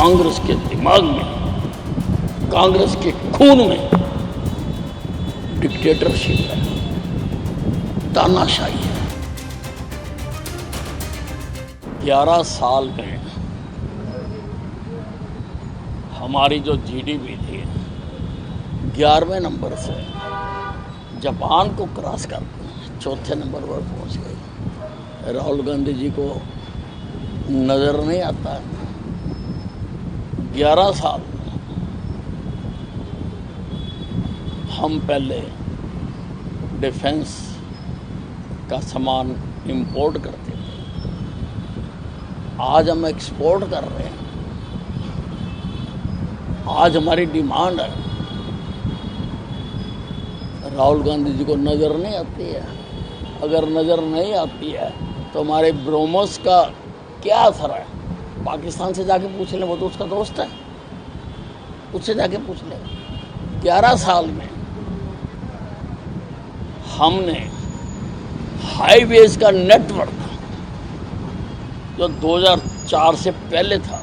कांग्रेस के दिमाग में, कांग्रेस के खून में डिक्टेटरशिप है, तानाशाही है। 11 साल में हमारी जो जीडीपी थी 11वें नंबर से जापान को क्रॉस कर चौथे नंबर पर पहुंच गई। राहुल गांधी जी को नजर नहीं आता 11 साल हम पहले डिफेंस का सामान इंपोर्ट करते थे, आज हम एक्सपोर्ट कर रहे हैं। आज हमारी डिमांड है, राहुल गांधी जी को नज़र नहीं आती है। अगर नज़र नहीं आती है तो हमारे ब्रोमोस का क्या असर है? पाकिस्तान से जाके पूछ लें, वो तो उसका दोस्त है, उससे जाके पूछ लें। 11 साल में हमने हाईवेज का नेटवर्क जो 2004 से पहले था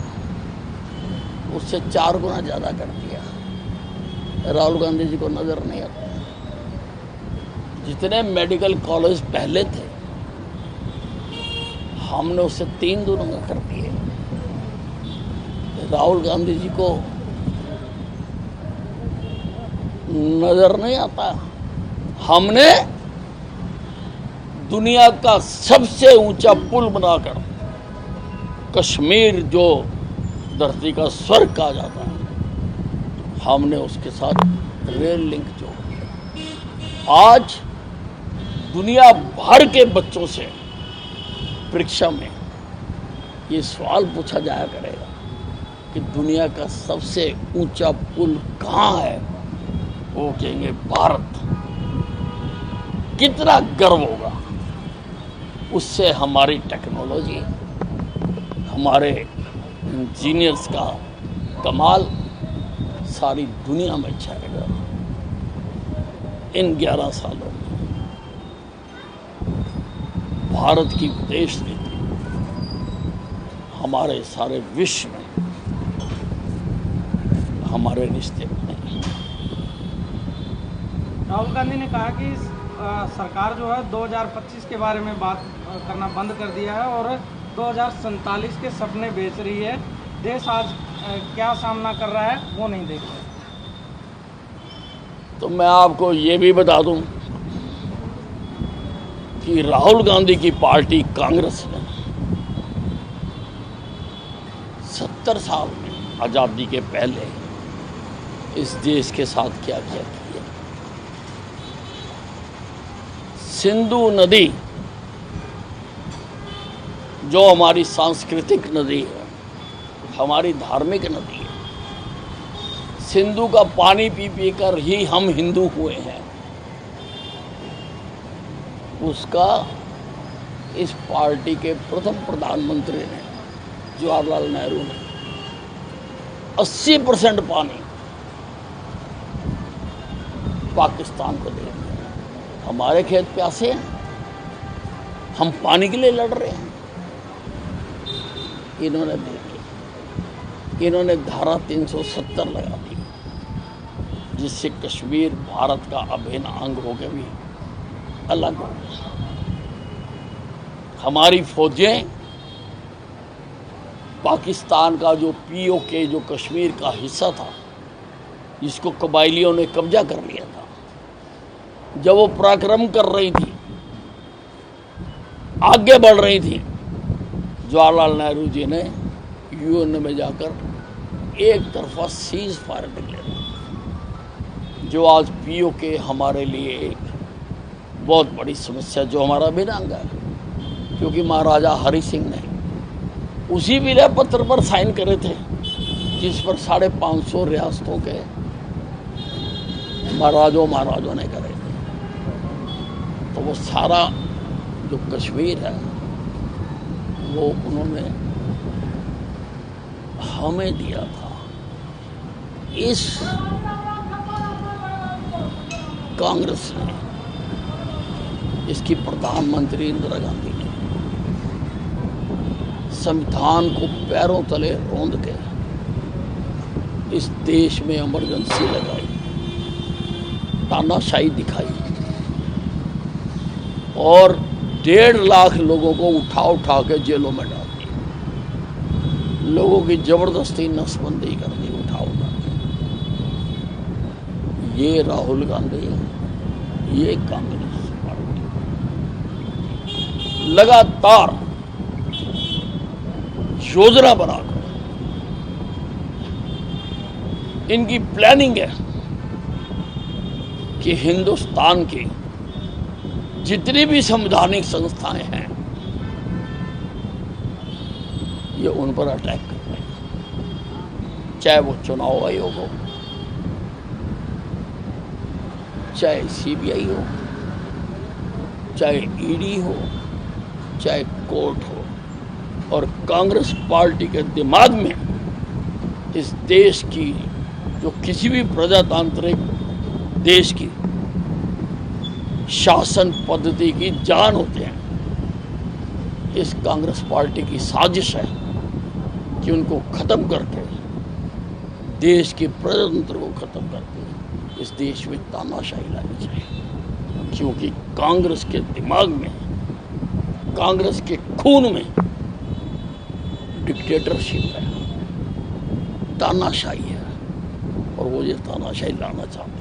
उससे 4 गुना ज़्यादा कर दिया। राहुल गांधी जी को नज़र नहीं आता। जितने मेडिकल कॉलेज पहले थे हमने उससे 3 गुना कर दिए। राहुल गांधी जी को नज़र नहीं आता। हमने दुनिया का सबसे ऊंचा पुल बनाकर कश्मीर जो धरती का स्वर्ग कहा जाता है, हमने उसके साथ रेल लिंक जोड़ दिया। आज दुनिया भर के बच्चों से परीक्षा में ये सवाल पूछा जाया करेगा कि दुनिया का सबसे ऊंचा पुल कहाँ है, वो कहेंगे भारत। कितना गर्व होगा उससे। हमारी टेक्नोलॉजी, हमारे इंजीनियर्स का कमाल सारी दुनिया में छाएगा। इन 11 सालों में भारत की विदेश नीति हमारे सारे विश्व में हमारे रिश्ते बने। राहुल गांधी ने कहा कि सरकार जो है 2025 के बारे में बात करना बंद कर दिया है और 2047 के सपने बेच रही है। देश आज क्या सामना कर रहा है वो नहीं देख रहा। तो मैं आपको ये भी बता दूं कि राहुल गांधी की पार्टी कांग्रेस ने 70 साल में आज़ादी के पहले इस देश के साथ क्या क्या किया। सिंधु नदी जो हमारी सांस्कृतिक नदी है, हमारी धार्मिक नदी है, सिंधु का पानी पी पी कर ही हम हिंदू हुए हैं। उसका इस पार्टी के प्रथम प्रधानमंत्री ने, जवाहरलाल नेहरू ने 80% पानी पाकिस्तान को दे दिया। हमारे खेत प्यासे हैं, हम पानी के लिए लड़ रहे हैं। इन्होंने देखिए, इन्होंने धारा 370 लगा दी जिससे कश्मीर भारत का अभिन्न अंग होकर भी अलग हो गया। हमारी फौजें पाकिस्तान का जो पीओके जो कश्मीर का हिस्सा था जिसको कबायलियों ने कब्जा कर लिया था, जब वो पराक्रम कर रही थी, आगे बढ़ रही थी, जवाहरलाल नेहरू जी ने यूएन में जाकर एक तरफा सीज फायर डिक्लेयर, जो आज पीओके हमारे लिए एक बहुत बड़ी समस्या, जो हमारा अभिन्न अंग है, क्योंकि महाराजा हरि सिंह ने उसी विलय पत्र पर साइन करे थे जिस पर 550 रियासतों के महाराजों ने करे थे। तो वो सारा जो कश्मीर है वो उन्होंने हमें दिया था। इस कांग्रेस ने, इसकी प्रधानमंत्री इंदिरा गांधी ने संविधान को पैरों तले रौंद के इस देश में इमरजेंसी लगाई, तानाशाही दिखाई और 1.5 लाख लोगों को उठा उठा के जेलों में डाल दिया। लोगों की जबरदस्ती नसबंदी कर दी, उठा उठा के। ये राहुल गांधी, ये कांग्रेस पार्टी लगातार योजना बनाकर इनकी प्लानिंग है कि हिंदुस्तान की जितनी भी संवैधानिक संस्थाएं हैं ये उन पर अटैक कर रहे हैं, चाहे वो चुनाव आयोग हो, चाहे सीबीआई हो, चाहे ईडी हो, चाहे कोर्ट हो। और कांग्रेस पार्टी के दिमाग में इस देश की, जो किसी भी प्रजातांत्रिक देश की शासन पद्धति की जान होते हैं, इस कांग्रेस पार्टी की साजिश है कि उनको खत्म करके, देश के प्रजातंत्र को खत्म करके इस देश में तानाशाही लानी चाहिए। क्योंकि कांग्रेस के दिमाग में, कांग्रेस के खून में डिक्टेटरशिप है, तानाशाही है और वो ये तानाशाही लाना चाहते हैं।